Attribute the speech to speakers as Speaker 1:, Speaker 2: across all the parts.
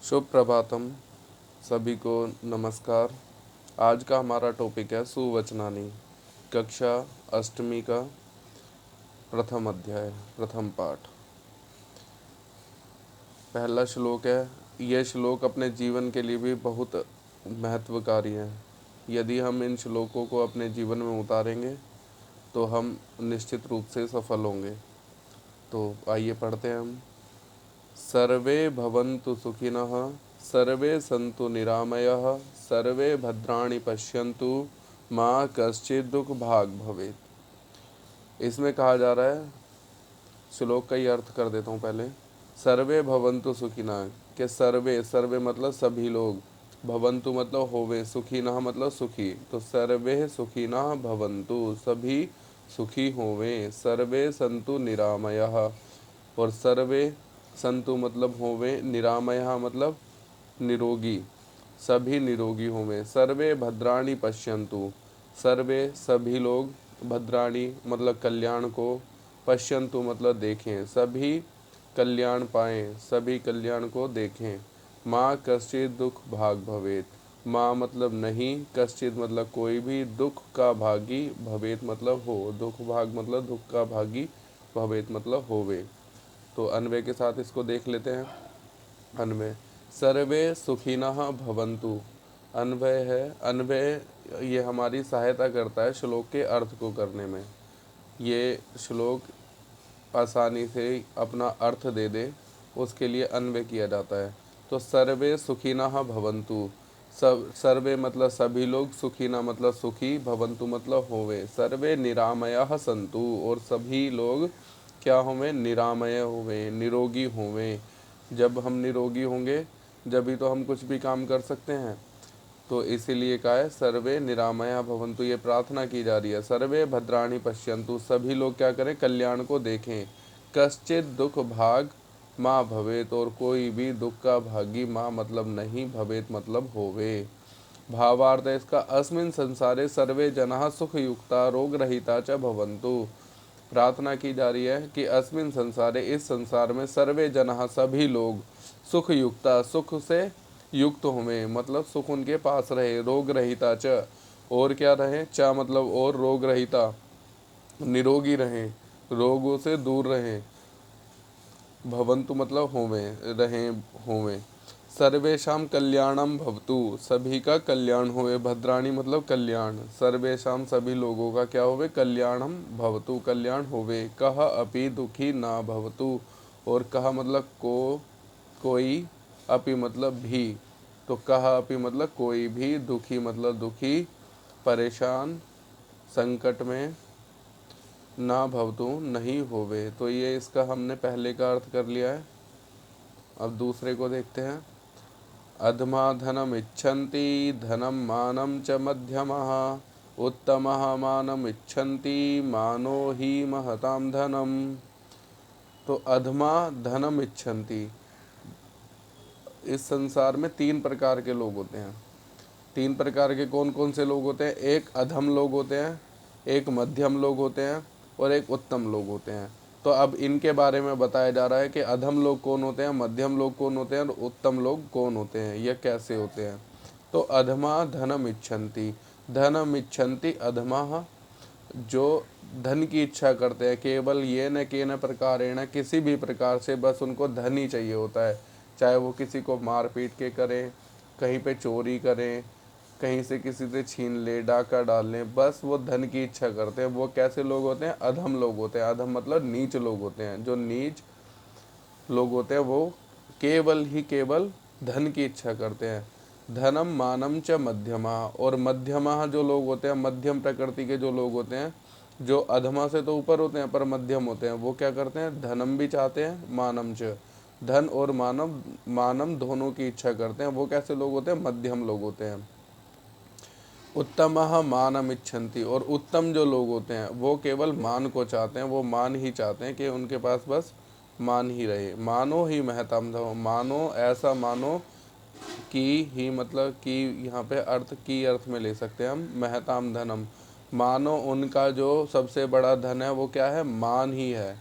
Speaker 1: शुभ प्रभातम। सभी को नमस्कार। आज का हमारा टॉपिक है सुवचनानी, कक्षा अष्टमी का प्रथम अध्याय, प्रथम पाठ। पहला श्लोक है। यह श्लोक अपने जीवन के लिए भी बहुत महत्वकारी है। यदि हम इन श्लोकों को अपने जीवन में उतारेंगे तो हम निश्चित रूप से सफल होंगे। तो आइए पढ़ते हैं हम। सर्वे भवन्तु सुखिनः, सर्वे सन्तु निरामयः, सर्वे भद्राणि पश्यन्तु, माँ कश्चित् दुख भाग भवेत्। इसमें कहा जा रहा है, श्लोक का ही अर्थ कर देता हूँ पहले। सर्वे भवन्तु सुखिनः, के सर्वे, सर्वे मतलब सभी लोग, भवन्तु मतलब होवे, सुखिनः मतलब सुखी। तो सर्वे सुखिनः भवन्तु, सभी सुखी होवे। सर्वे सन्तु निरामयः, और सर्वे संतु मतलब होवे, निरामयः मतलब निरोगी, सभी निरोगी होवे। सर्वे भद्राणि पश्यन्तु, सर्वे सभी लोग, भद्राणि मतलब कल्याण को, पश्यन्तु मतलब देखें, सभी कल्याण पाएं, सभी कल्याण को देखें। माँ कश्चित् दुख भाग भवेत्, माँ मतलब नहीं, कश्चित् मतलब कोई भी, दुख का भागी, भवेत् मतलब हो, दुख भाग मतलब दुख का भागी, भवेत् मतलब होवे। तो अन्वय के साथ इसको देख लेते हैं। अन्वय, सर्वे सुखिनः भवन्तु। अन्वय है, अन्वय ये हमारी सहायता करता है श्लोक के अर्थ को करने में। ये श्लोक आसानी से अपना अर्थ दे दे, उसके लिए अन्वय किया जाता है। तो सर्वे सुखिनः भवन्तु, सब, सर्वे मतलब सभी लोग, सुखिना मतलब सुखी, भवन्तु मतलब होवे। सर्वे निरामयः सन्तु, और सभी लोग क्या होवे, निरामय होवे, निरोगी होवे। जब हम निरोगी होंगे जब ही तो हम कुछ भी काम कर सकते हैं। तो इसीलिए कहा है सर्वे निरामया भवन्तु, ये प्रार्थना की जा रही है। सर्वे भद्राणि पश्यन्तु, सभी लोग क्या करें, कल्याण को देखें। कश्चित् दुख भाग माँ भवेत, और कोई भी दुख का भागी, माँ मतलब नहीं, भवेत मतलब होवे। भावार्थ है इसका, अस्मिन् संसारे सर्वे जनाः सुख युक्ता रोग रहिता च भवन्तु। प्रार्थना की जा रही है कि अस्मिन् संसारे, इस संसार में, सर्वे जनाः सभी लोग, सुख युक्ता सुख से युक्त होवे, मतलब सुख उनके पास रहे, रोग रहिता च, और क्या रहे, च मतलब और, रोग रहिता निरोगी रहे, रोगों से दूर रहे, भवन्तु मतलब होवे, रहे, होवे। सर्वेषां कल्याणम भवतु, सभी का कल्याण होवे, भद्राणी मतलब कल्याण, सर्वेषां सभी लोगों का क्या होवे, कल्याणम भवतु कल्याण होवे। कह अपि दुखी ना भवतु, और कह मतलब को, कोई, अपि मतलब भी, तो कह अपि मतलब कोई भी, दुखी मतलब दुखी, परेशान, संकट में, ना भवतु नहीं होवे। तो ये इसका हमने पहले का अर्थ कर लिया है। अब दूसरे को देखते हैं। अधमा धनम इच्छन्ति, धनम मानं च मध्यमः, उत्तमः मानम इच्छन्ति, मानो ही महतां धनम। तो अधमा धनम इच्छन्ति, इस संसार में तीन प्रकार के लोग होते हैं। तीन प्रकार के कौन कौन से लोग होते हैं? एक अधम लोग होते हैं, एक मध्यम लोग होते हैं, और एक उत्तम लोग होते हैं। तो अब इनके बारे में बताया जा रहा है कि अधम लोग कौन होते हैं, मध्यम लोग कौन होते हैं, और उत्तम लोग कौन होते हैं, यह कैसे होते हैं। तो अधमा धनम इच्छन्ति, धनम इच्छन्ति अधमा, जो धन की इच्छा करते हैं, केवल ये न के न प्रकारेण, किसी भी प्रकार से बस उनको धन ही चाहिए होता है। चाहे वो किसी को मार पीट के करें, कहीं पे चोरी करें, कहीं से किसी से छीन ले, डाका डाल लें, बस वो धन की इच्छा करते हैं। वो कैसे लोग होते हैं? अधम लोग होते हैं। अधम मतलब नीच लोग होते हैं। जो नीच लोग होते हैं वो केवल ही केवल धन की इच्छा करते हैं। धनम मानम च मध्यमा, और मध्यमा जो लोग होते हैं, मध्यम प्रकृति के जो लोग होते हैं, जो अधमा से तो ऊपर होते हैं पर मध्यम होते हैं, वो क्या करते हैं, धनम भी चाहते हैं, मानम च, धन और मानव, मानम दोनों की इच्छा करते हैं। वो कैसे लोग होते हैं? मध्यम लोग होते हैं। उत्तम मानम इच्छन्ति, और उत्तम जो लोग होते हैं वो केवल मान को चाहते हैं, वो मान ही चाहते हैं कि उनके पास बस मान ही रहे। मानो ही महताम धनो, मानो ऐसा मानो, की ही मतलब कि यहाँ पे अर्थ की अर्थ में ले सकते हैं हम, महताम धनम, मानो उनका जो सबसे बड़ा धन है वो क्या है? मान ही है,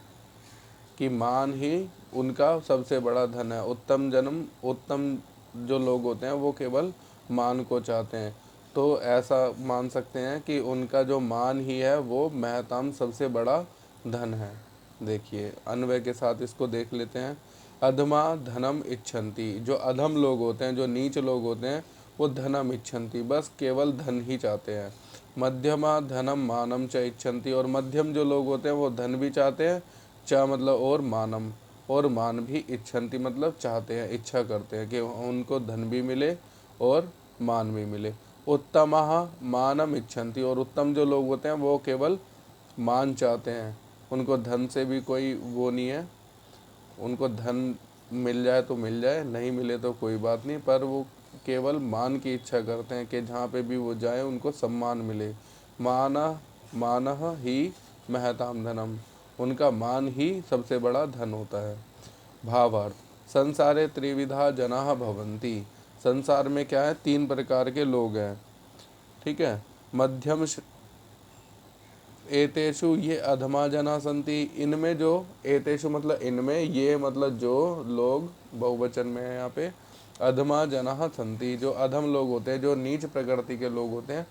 Speaker 1: कि मान ही उनका सबसे बड़ा धन है। उत्तम जन्म, उत्तम जो लोग होते हैं वो केवल मान को चाहते हैं। तो ऐसा मान सकते हैं कि उनका जो मान ही है वो महताम सबसे बड़ा धन है। देखिए अन्वय के साथ इसको देख लेते हैं। अधमा धनम इच्छन्ति, जो अधम लोग होते हैं, जो नीच लोग होते हैं, वो धनम इच्छन्ति, बस केवल धन ही चाहते हैं। मध्यमा धनम मानम च इच्छन्ति, और मध्यम जो लोग होते हैं वो धन भी चाहते हैं, च मतलब और मानम, और मान भी इच्छन्ति मतलब चाहते हैं, इच्छा करते हैं कि उनको धन भी मिले और मान भी मिले। उत्तमः मानम इच्छन्ति, और उत्तम जो लोग होते हैं वो केवल मान चाहते हैं, उनको धन से भी कोई वो नहीं है, उनको धन मिल जाए तो मिल जाए, नहीं मिले तो कोई बात नहीं, पर वो केवल मान की इच्छा करते हैं कि जहाँ पे भी वो जाए उनको सम्मान मिले। मानः ही महताम धनम, उनका मान ही सबसे बड़ा धन होता है। भावार्थ, संसारे त्रिविधा जनाः भवन्ति, संसार में क्या है, 3 प्रकार के लोग हैं। ठीक है। मध्यम एतेषु ये अधमा जना संति, इनमें जो, एतेषु मतलब इनमें, ये मतलब जो लोग, बहुवचन में है यहाँ पे, अधमा जना संति, जो अधम लोग होते हैं, जो नीच प्रकृति के लोग होते हैं,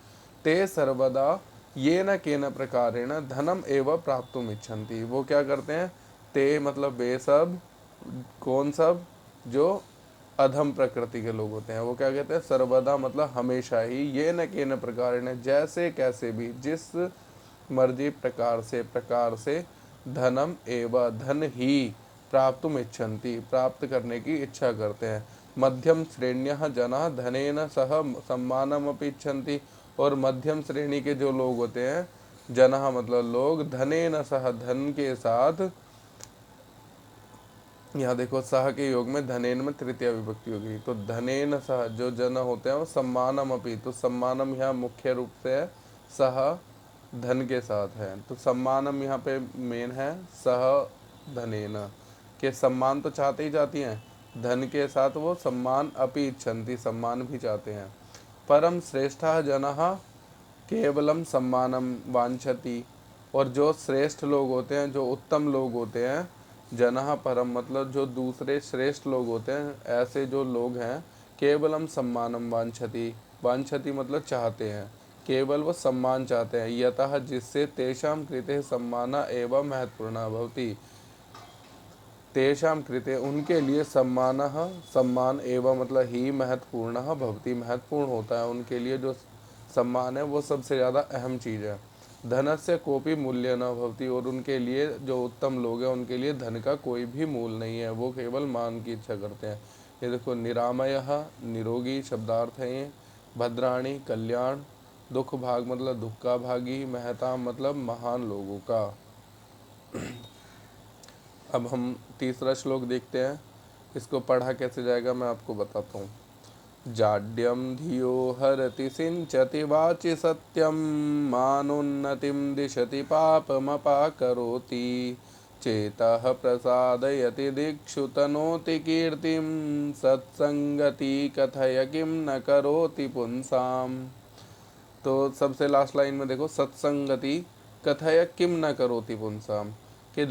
Speaker 1: ते सर्वदा ये न केन प्रकारेण धनम एवं प्राप्तुम इच्छन्ति, वो क्या करते हैं, ते मतलब वे सब, कौन सब, जो अधम प्रकृति के लोग होते हैं, वो क्या कहते हैं, सर्वदा मतलब हमेशा ही, ये न केन प्रकारेण जैसे कैसे भी, जिस मर्जी प्रकार से धनम एवं धन ही प्राप्तुम इच्छन्ति, प्राप्त करने की इच्छा करते हैं। मध्यम श्रेण्यः जना धनेन सह सम्मानमपि इच्छन्ति, और मध्यम श्रेणी के जो लोग होते हैं, जना मतलब लोग, धनेन सह धन के साथ, यहाँ देखो सह के योग में धनेन में तृतीय विभक्ति होगी, तो धनेन सह जो जन होते हैं वो सम्मानम अपि, तो सम्मानम यहाँ मुख्य रूप से है, सह धन के साथ है, तो सम्मानम यहाँ पे मेन है, सह धनेन, के सम्मान तो चाहते ही चाहती हैं, धन के साथ वो सम्मान अपि इच्छन्ति, सम्मान भी चाहते हैं। परम श्रेष्ठः जनः केवलम सम्मानम वांछति, और जो श्रेष्ठ लोग होते हैं, जो उत्तम लोग होते हैं, जनः परम मतलब जो दूसरे श्रेष्ठ लोग होते हैं, ऐसे जो लोग हैं, केवलम सम्मानम वांछति, वांछति मतलब चाहते हैं, केवल वो सम्मान चाहते हैं, यतः जिससे तेषां कृते सम्मान एवं महत्वपूर्ण भवति, तेषां कृते उनके लिए सम्मान एवं मतलब ही महत्वपूर्ण भवति, महत्वपूर्ण होता है उनके लिए, जो सम्मान है वो सबसे ज़्यादा अहम चीज़ है। धनस्य कोपि मूल्य न भवति, और उनके लिए जो उत्तम लोग हैं उनके लिए धन का कोई भी मूल नहीं है, वो केवल मान की इच्छा करते हैं। ये देखो, निरामयः निरोगी शब्दार्थ है ये, भद्राणी कल्याण, दुख भाग मतलब दुख का भागी, महताम मतलब महान लोगों का। अब हम तीसरा श्लोक देखते हैं, इसको पढ़ा कैसे जाएगा मैं आपको बताता हूँ। जाड्यम धियो हरति सिंचति वाचि सत्यम, मानोन्नतिम दिशति पापमपाकरोति, चेतः प्रसादयति दिक्षु तनोति कीर्तिम, सत्संगति कथय किम न करोति पुंसाम। तो सबसे लास्ट लाइन में देखो, सत्संगति कथय किम न करोति पुंसाम, कि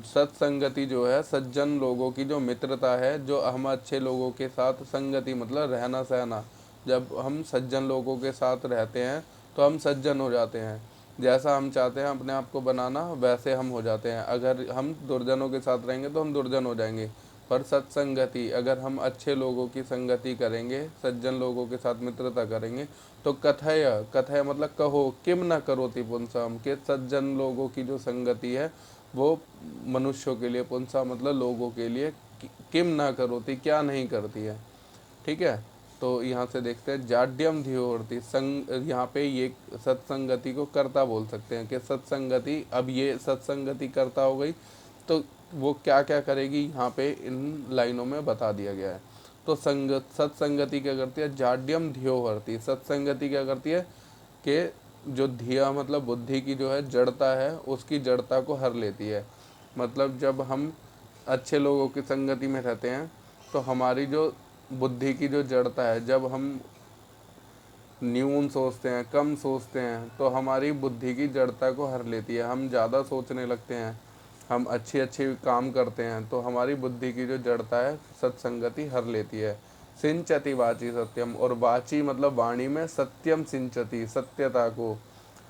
Speaker 1: सत्संगति जो है, सज्जन लोगों की जो मित्रता है, जो हम अच्छे लोगों के साथ, संगति मतलब रहना सहना, जब हम सज्जन लोगों के साथ रहते हैं तो हम सज्जन हो जाते हैं, जैसा हम चाहते हैं अपने आप को बनाना वैसे हम हो जाते हैं। अगर हम दुर्जनों के साथ रहेंगे तो हम दुर्जन हो जाएंगे। पर सत्संगति, अगर हम अच्छे लोगों की संगति करेंगे, सज्जन लोगों के साथ मित्रता करेंगे, तो कथय, कथय मतलब कहो, किम न करोति पुंसाम, के सज्जन लोगों की जो संगति है वो मनुष्यों के लिए, पुंसा मतलब लोगों के लिए, किम ना करोति क्या नहीं करती है। ठीक है। तो यहाँ से देखते हैं, जाड्यम धियोर्ति, संग, यहाँ पे ये सत्संगति को कर्ता बोल सकते हैं कि सत्संगति, अब ये सत्संगति कर्ता हो गई, तो वो क्या क्या करेगी यहाँ पे इन लाइनों में बता दिया गया है। तो सत्संगति क्या करती है, जाड्यम धियोहरति, सत्संगति क्या करती है कि जो धिया मतलब बुद्धि की जो है जड़ता है, उसकी जड़ता को हर लेती है। मतलब जब हम अच्छे लोगों की संगति में रहते हैं तो हमारी जो बुद्धि की जो जड़ता है, जब हम न्यून सोचते हैं, कम सोचते हैं, तो हमारी बुद्धि की जड़ता को हर लेती है, हम ज़्यादा सोचने लगते हैं, हम अच्छे अच्छे काम करते हैं, तो हमारी बुद्धि की जो जड़ता है सत्संगति हर लेती है। सिंचति वाची सत्यम, और वाची मतलब वाणी में, सत्यम सिंचति सत्यता को,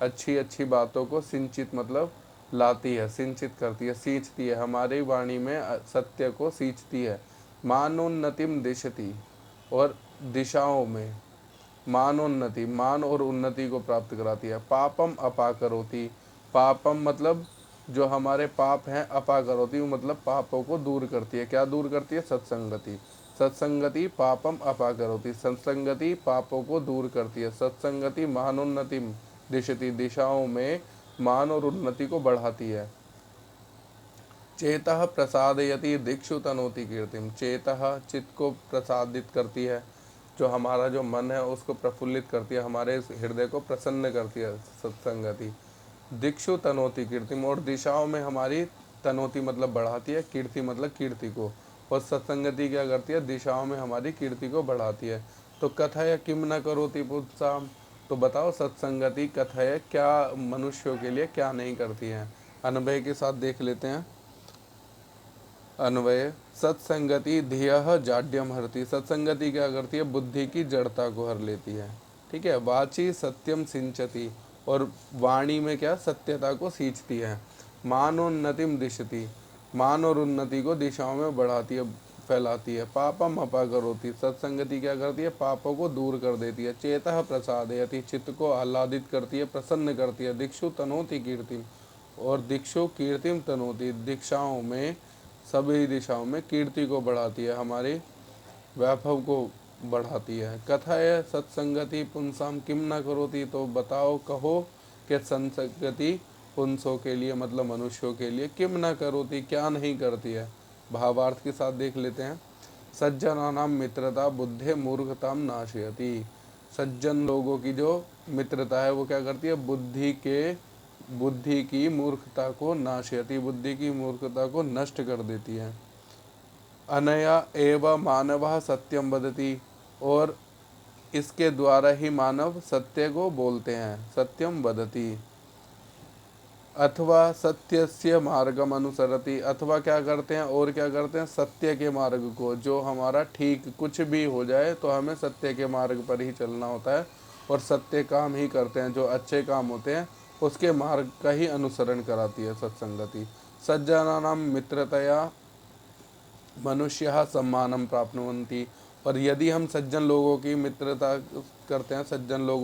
Speaker 1: अच्छी अच्छी बातों को, सिंचित मतलब लाती है, सिंचित करती है, सींचती है, हमारी वाणी में सत्य को सींचती है। मानोन्नतिम दिशति, और दिशाओं में, मानोन्नति, मान और उन्नति को प्राप्त कराती है। पापम अपाकरोति, पापम मतलब जो हमारे पाप हैं, अपाकरोति मतलब पापों को दूर करती है। क्या दूर करती है? सत्संगति। सत्संगति पापम अपाकरोति, सत्संगति पापों को दूर करती है। सत्संगति मानोन्नतिम दिशति, दिशाओं में मान और उन्नति को बढ़ाती है। चेतः प्रसादयति दिक्षु तनोति कीर्तिम, चेतः चित्त को प्रसादित करती है, जो हमारा जो मन है उसको प्रफुल्लित करती है, हमारे हृदय को प्रसन्न करती है सत्संगति। दिक्षु तनोति कीर्तिम, और दिशाओं में हमारी, तनोति मतलब बढ़ाती है, कीर्ति मतलब कीर्ति को, और सत्संगति क्या करती है? दिशाओं में हमारी कीर्ति को बढ़ाती है। तो कथय किम न करोति पुंसाम, तो बताओ सत्संगति कथय क्या मनुष्यों के लिए क्या नहीं करती है। अन्वय के साथ देख लेते हैं। अन्वय, सत्संगति ध्येय जाड्यम हरति, सत्संगति क्या करती है? बुद्धि की जड़ता को हर लेती है। ठीक है। वाची सत्यम सिंचति, और वाणी में क्या? सत्यता को सींचती है। मानोन्नतिम दिशति, मान और उन्नति को दिशाओं में बढ़ाती है, फैलाती है। पापम अपाकरोति, सत्संगति क्या करती है? पापों को दूर कर देती है। चेतः प्रसादयति, चित्त को आह्लादित करती है, प्रसन्न करती है। दिक्षु तनोति कीर्तिम, और दिक्षु कीर्तिम तनोति, दिशाओं में, सभी दिशाओं में कीर्ति को बढ़ाती है, हमारे वैभव को बढ़ाती है। कथय सत्संगति पुंसाम किम न करोति, तो बताओ, कहो कि संसंगति पुंसों के लिए मतलब मनुष्यों के लिए, किम न करोति क्या नहीं करती है। भावार्थ के साथ देख लेते हैं। सज्जनानाम मित्रता बुद्धे मूर्खताम नाशयति, सज्जन लोगों की जो मित्रता है वो क्या करती है? बुद्धि की मूर्खता को नाशयति, बुद्धि की मूर्खता को नष्ट कर देती है। अनया एव मानवः सत्यम वदति, और इसके द्वारा ही मानव सत्य को बोलते हैं। सत्यम वदति, अथवा सत्यस्य मार्गम अनुसरति, अथवा क्या करते हैं? और क्या करते हैं? सत्य के मार्ग को, जो हमारा ठीक कुछ भी हो जाए तो हमें सत्य के मार्ग पर ही चलना होता है, और सत्य काम ही करते हैं, जो अच्छे काम होते हैं उसके मार्ग का ही अनुसरण कराती है सत्संगति। सज्जनानां मित्रतया मनुष्य सम्मानम प्राप्नुवन्ति, और यदि हम सज्जन लोगों की मित्रता करते हैं, सज्जन लोगों